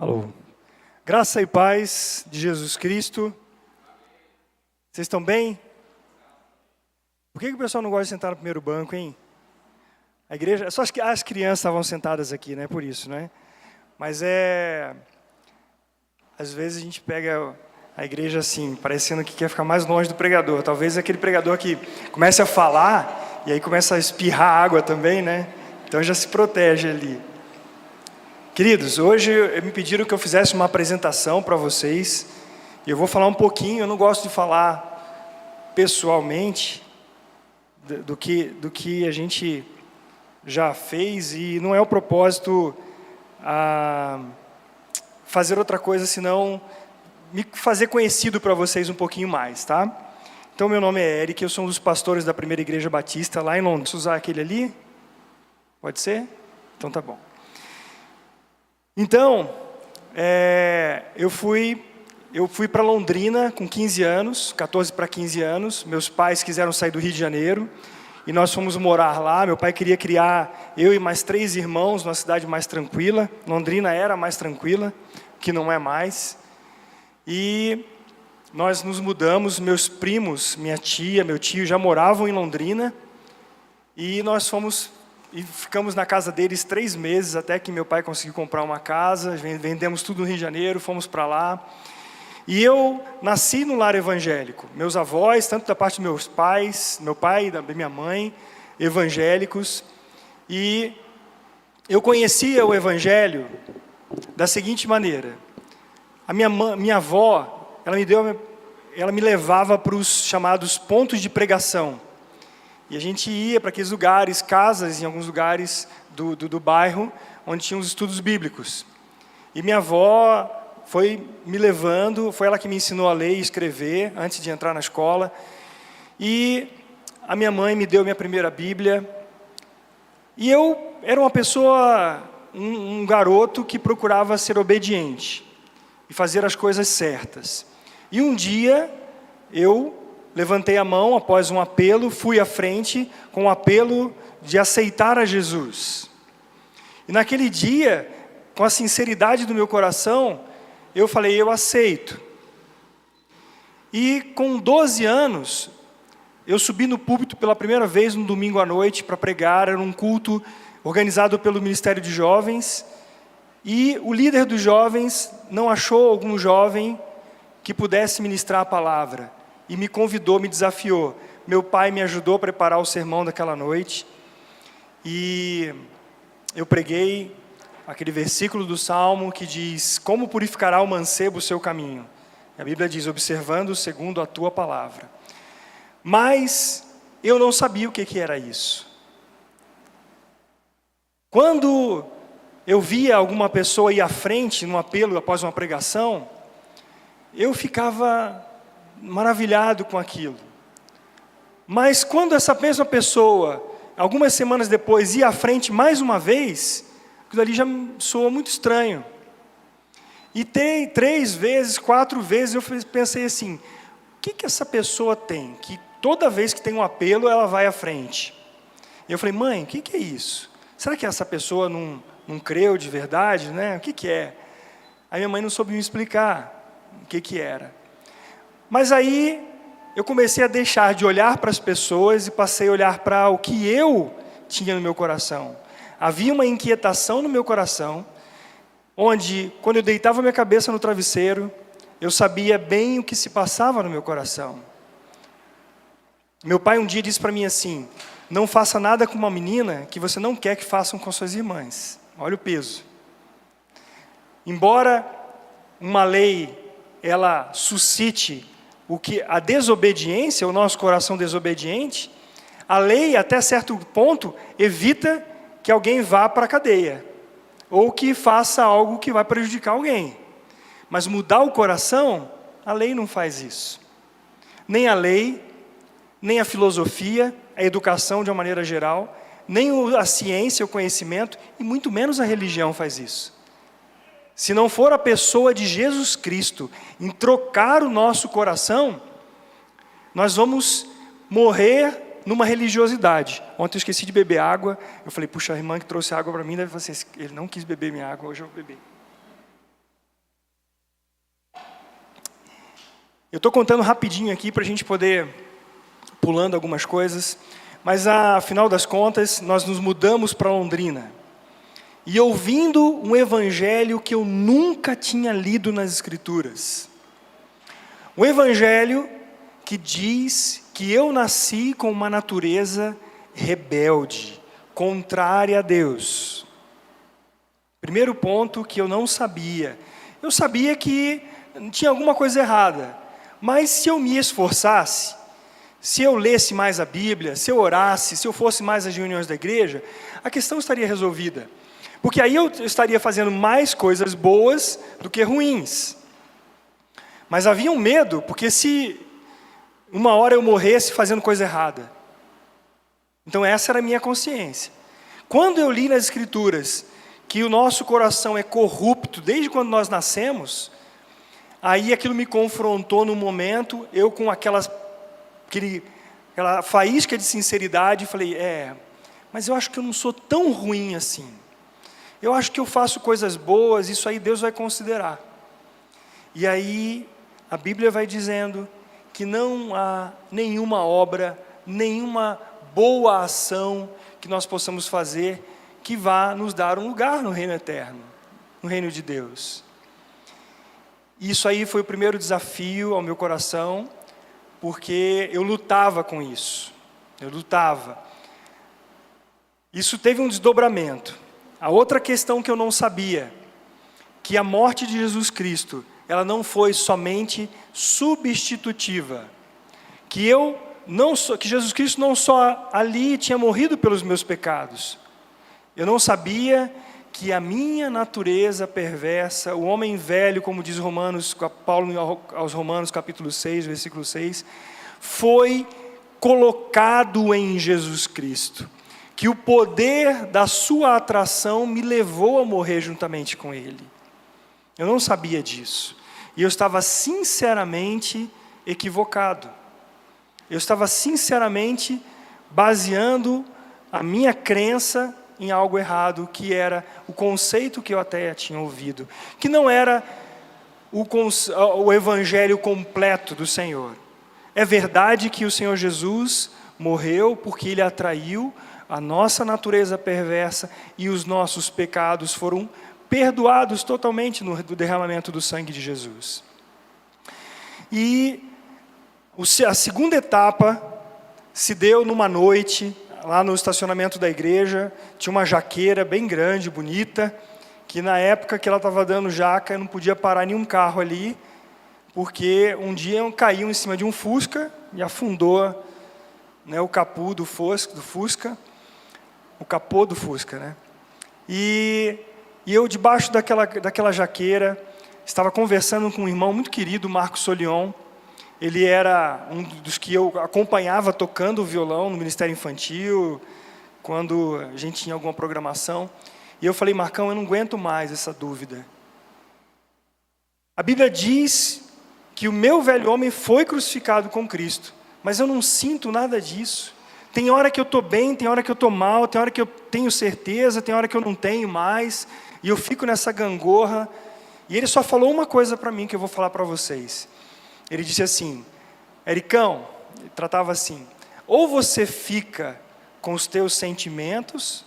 Alô. Graça e paz de Jesus Cristo. Vocês estão bem? Por que o pessoal não gosta de sentar no primeiro banco, hein? A igreja, só as crianças estavam sentadas aqui, né? Por isso, né? Mas às vezes a gente pega a igreja assim, parecendo que quer ficar mais longe do pregador. Talvez aquele pregador que comece a falar e aí começa a espirrar água também, né? Então já se protege ali. Queridos, hoje me pediram que eu fizesse uma apresentação para vocês. E eu vou falar um pouquinho, eu não gosto de falar pessoalmente do que a gente já fez. E não é o propósito fazer outra coisa, senão me fazer conhecido para vocês um pouquinho mais, tá? Então, meu nome é Eric, eu sou um dos pastores da Primeira Igreja Batista lá em Londres. Posso usar aquele ali? Pode ser? Então tá bom. Então, eu fui para Londrina com 15 anos, 14 para 15 anos. Meus pais quiseram sair do Rio de Janeiro e nós fomos morar lá. Meu pai queria criar eu e mais 3 irmãos numa cidade mais tranquila. Londrina era mais tranquila, que não é mais. E nós nos mudamos, meus primos, minha tia, meu tio já moravam em Londrina. E nós fomos e ficamos na casa deles 3 meses, até que meu pai conseguiu comprar uma casa. Vendemos tudo no Rio de Janeiro, fomos para lá. E eu nasci no lar evangélico. Meus avós, tanto da parte dos meus pais, meu pai e da minha mãe, evangélicos. E eu conhecia o evangelho da seguinte maneira. A minha avó, ela me levava para os chamados pontos de pregação. E a gente ia para aqueles lugares, casas em alguns lugares do bairro, onde tinham os estudos bíblicos. E minha avó foi me levando, foi ela que me ensinou a ler e escrever, antes de entrar na escola. E a minha mãe me deu minha primeira Bíblia. E eu era uma pessoa, um garoto que procurava ser obediente e fazer as coisas certas. E um dia, eu levantei a mão após um apelo, fui à frente com o apelo de aceitar a Jesus. E naquele dia, com a sinceridade do meu coração, eu falei, eu aceito. E com 12 anos, eu subi no púlpito pela primeira vez no domingo à noite para pregar. Era um culto organizado pelo Ministério de Jovens. E o líder dos jovens não achou algum jovem que pudesse ministrar a palavra. E me convidou, me desafiou. Meu pai me ajudou a preparar o sermão daquela noite. E eu preguei aquele versículo do Salmo que diz: como purificará o mancebo o seu caminho? A Bíblia diz, observando segundo a tua palavra. Mas eu não sabia o que era isso. Quando eu via alguma pessoa ir à frente num apelo após uma pregação, eu ficava maravilhado com aquilo. Mas quando essa mesma pessoa, algumas semanas depois, ia à frente mais uma vez, aquilo ali já soou muito estranho. E 3 vezes, 4 vezes eu pensei assim, o que essa pessoa tem? Que toda vez que tem um apelo, ela vai à frente. E eu falei, mãe, o que é isso? Será que essa pessoa não creu de verdade, né? O que é? Aí minha mãe não soube me explicar o que era. Mas aí eu comecei a deixar de olhar para as pessoas e passei a olhar para o que eu tinha no meu coração. Havia uma inquietação no meu coração, onde quando eu deitava minha cabeça no travesseiro, eu sabia bem o que se passava no meu coração. Meu pai um dia disse para mim assim, não faça nada com uma menina que você não quer que façam com suas irmãs. Olha o peso. Embora uma lei, ela suscite a desobediência, o nosso coração desobediente, a lei, até certo ponto, evita que alguém vá para a cadeia, ou que faça algo que vai prejudicar alguém. Mas mudar o coração, a lei não faz isso. Nem a lei, nem a filosofia, a educação de uma maneira geral, nem a ciência, o conhecimento, e muito menos a religião faz isso. Se não for a pessoa de Jesus Cristo em trocar o nosso coração, nós vamos morrer numa religiosidade. Ontem eu esqueci de beber água, eu falei, puxa, a irmã que trouxe água para mim deve falar assim, ele não quis beber minha água, hoje eu vou beber. Eu estou contando rapidinho aqui para a gente poder pulando algumas coisas, mas afinal das contas, nós nos mudamos para Londrina. E ouvindo um evangelho que eu nunca tinha lido nas Escrituras. Um evangelho que diz que eu nasci com uma natureza rebelde, contrária a Deus. Primeiro ponto que eu não sabia. Eu sabia que tinha alguma coisa errada. Mas se eu me esforçasse, se eu lesse mais a Bíblia, se eu orasse, se eu fosse mais às reuniões da igreja, a questão estaria resolvida. Porque aí eu estaria fazendo mais coisas boas do que ruins. Mas havia um medo, porque se uma hora eu morresse fazendo coisa errada. Então essa era a minha consciência. Quando eu li nas Escrituras que o nosso coração é corrupto desde quando nós nascemos, aí aquilo me confrontou no momento, eu com aquela faísca de sinceridade, falei, mas eu acho que eu não sou tão ruim assim. Eu acho que eu faço coisas boas, isso aí Deus vai considerar. E aí a Bíblia vai dizendo que não há nenhuma obra, nenhuma boa ação que nós possamos fazer que vá nos dar um lugar no reino eterno, no reino de Deus. Isso aí foi o primeiro desafio ao meu coração, porque eu lutava com isso. Eu lutava. Isso teve um desdobramento. A outra questão que eu não sabia, que a morte de Jesus Cristo, ela não foi somente substitutiva. Que Jesus Cristo não só ali tinha morrido pelos meus pecados. Eu não sabia que a minha natureza perversa, o homem velho, como diz Paulo aos Romanos, capítulo 6, versículo 6, foi colocado em Jesus Cristo. Que o poder da sua atração me levou a morrer juntamente com Ele. Eu não sabia disso. E eu estava sinceramente equivocado. Eu estava sinceramente baseando a minha crença em algo errado, que era o conceito que eu até tinha ouvido. Que não era o evangelho completo do Senhor. É verdade que o Senhor Jesus morreu porque Ele atraiu a nossa natureza perversa e os nossos pecados foram perdoados totalmente no derramamento do sangue de Jesus. E a segunda etapa se deu numa noite, lá no estacionamento da igreja, tinha uma jaqueira bem grande, bonita, que na época que ela estava dando jaca, não podia parar nenhum carro ali, porque um dia caiu em cima de um Fusca e afundou, né, o capô do Fusca. O capô do Fusca, né? E eu, debaixo daquela jaqueira, estava conversando com um irmão muito querido, Marcos Solion. Ele era um dos que eu acompanhava tocando o violão no Ministério Infantil, quando a gente tinha alguma programação. E eu falei, Marcão, eu não aguento mais essa dúvida. A Bíblia diz que o meu velho homem foi crucificado com Cristo, mas eu não sinto nada disso. Tem hora que eu estou bem, tem hora que eu estou mal, tem hora que eu tenho certeza, tem hora que eu não tenho mais, e eu fico nessa gangorra. E ele só falou uma coisa para mim, que eu vou falar para vocês. Ele disse assim, Ericão, ele tratava assim, ou você fica com os teus sentimentos,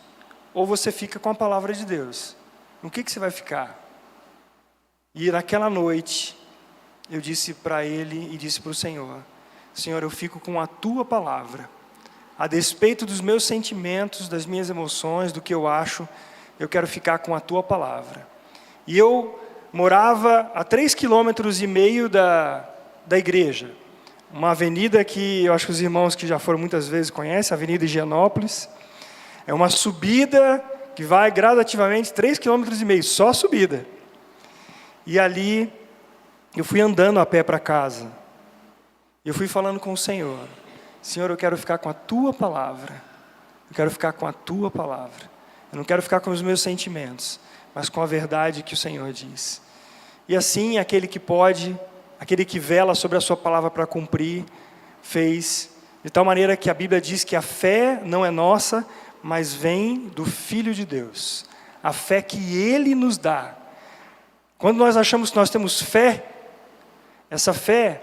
ou você fica com a palavra de Deus. No que você vai ficar? E naquela noite, eu disse para ele e disse para o Senhor, Senhor, eu fico com a tua palavra. A despeito dos meus sentimentos, das minhas emoções, do que eu acho, eu quero ficar com a tua palavra. E eu morava a 3,5 km da igreja. Uma avenida que eu acho que os irmãos que já foram muitas vezes conhecem, a Avenida Higienópolis. É uma subida que vai gradativamente 3,5 km, só subida. E ali eu fui andando a pé para casa. Eu fui falando com o Senhor. Senhor, eu quero ficar com a tua palavra. Eu quero ficar com a tua palavra. Eu não quero ficar com os meus sentimentos, mas com a verdade que o Senhor diz. E assim, aquele que pode, aquele que vela sobre a sua palavra para cumprir, fez de tal maneira que a Bíblia diz que a fé não é nossa, mas vem do Filho de Deus. A fé que Ele nos dá. Quando nós achamos que nós temos fé, essa fé,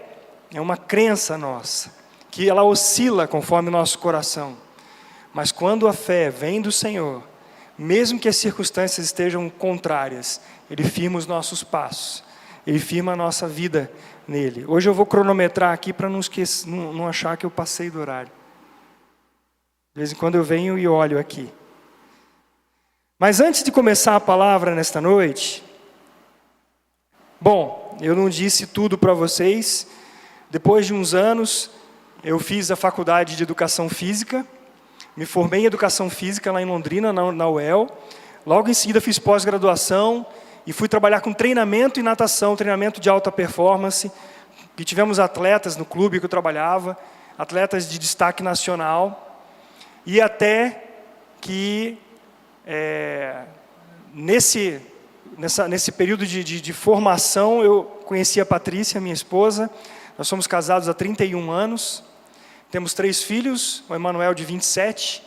é uma crença nossa, que ela oscila conforme o nosso coração. Mas quando a fé vem do Senhor, mesmo que as circunstâncias estejam contrárias, Ele firma os nossos passos, Ele firma a nossa vida nele. Hoje eu vou cronometrar aqui para não achar que eu passei do horário. De vez em quando eu venho e olho aqui. Mas antes de começar a palavra nesta noite, bom, eu não disse tudo para vocês. Depois de uns anos, eu fiz a faculdade de Educação Física, me formei em Educação Física lá em Londrina, na UEL. Logo em seguida fiz pós-graduação e fui trabalhar com treinamento e natação, treinamento de alta performance. E tivemos atletas no clube que eu trabalhava, atletas de destaque nacional. E até que, nesse período de formação, eu conheci a Patrícia, minha esposa. Nós somos casados há 31 anos. Temos 3 filhos, o Emanuel de 27,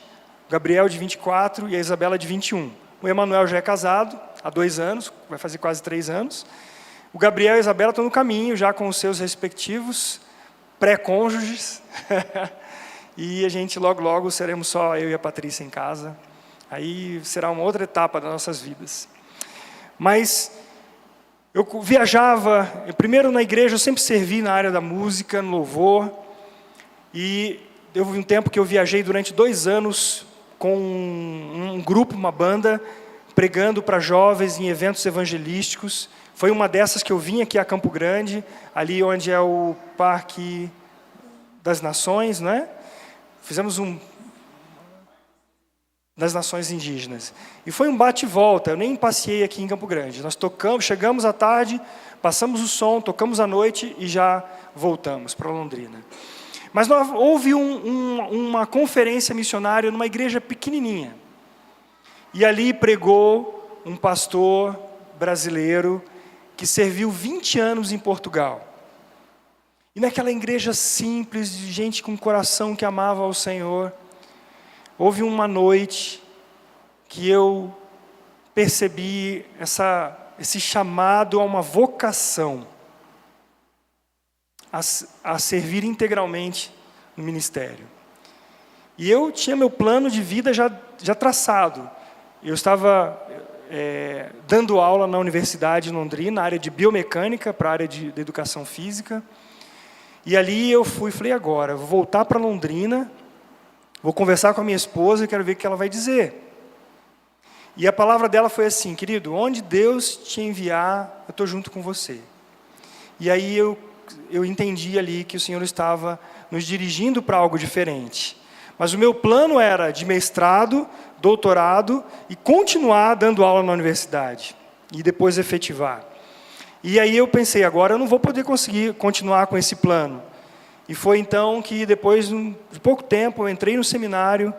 o Gabriel de 24 e a Isabela de 21. O Emanuel já é casado há 2 anos, vai fazer quase 3 anos. O Gabriel e a Isabela estão no caminho, já com os seus respectivos pré-cônjuges. E a gente logo seremos só eu e a Patrícia em casa. Aí será uma outra etapa das nossas vidas. Mas eu viajava, primeiro na igreja, eu sempre servi na área da música, no louvor. E houve um tempo que eu viajei durante 2 anos com um grupo, uma banda, pregando para jovens em eventos evangelísticos. Foi uma dessas que eu vim aqui a Campo Grande, ali onde é o Parque das Nações, né? Fizemos das Nações Indígenas. E foi um bate e volta, eu nem passeei aqui em Campo Grande. Nós tocamos, chegamos à tarde, passamos o som, tocamos à noite e já voltamos para Londrina. Mas houve uma conferência missionária numa igreja pequenininha. E ali pregou um pastor brasileiro que serviu 20 anos em Portugal. E naquela igreja simples, de gente com coração que amava ao Senhor, houve uma noite que eu percebi esse chamado a uma vocação, a servir integralmente no ministério. E eu tinha meu plano de vida já traçado. Eu estava dando aula na Universidade de Londrina, na área de biomecânica, para a área de educação física. E ali eu falei, agora, vou voltar para Londrina, vou conversar com a minha esposa e quero ver o que ela vai dizer. E a palavra dela foi assim: querido, onde Deus te enviar, eu estou junto com você. E aí eu entendi ali que o Senhor estava nos dirigindo para algo diferente. Mas o meu plano era de mestrado, doutorado e continuar dando aula na universidade. E depois efetivar. E aí eu pensei, agora eu não vou poder conseguir continuar com esse plano. E foi então que depois de pouco tempo eu entrei no seminário.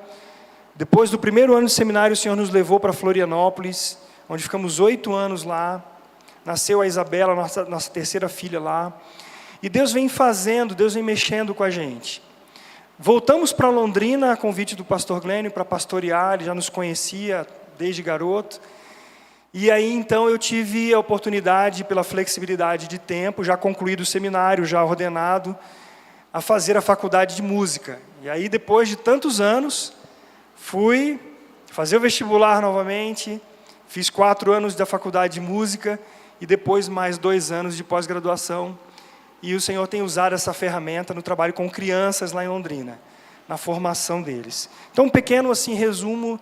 Depois do primeiro ano de seminário o Senhor nos levou para Florianópolis, onde ficamos 8 anos lá. Nasceu a Isabela, nossa terceira filha lá. E Deus vem fazendo, Deus vem mexendo com a gente. Voltamos para Londrina, a convite do pastor Glênio, para pastorear, ele já nos conhecia desde garoto. E aí então eu tive a oportunidade, pela flexibilidade de tempo, já concluído o seminário, já ordenado, a fazer a faculdade de música. E aí depois de tantos anos, fui fazer o vestibular novamente, fiz 4 anos da faculdade de música e depois mais 2 anos de pós-graduação. E o Senhor tem usado essa ferramenta no trabalho com crianças lá em Londrina, na formação deles. Então, um pequeno assim, resumo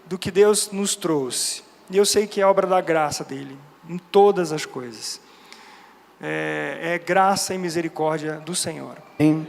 do que Deus nos trouxe. E eu sei que é obra da graça dEle, em todas as coisas. É graça e misericórdia do Senhor. Amém.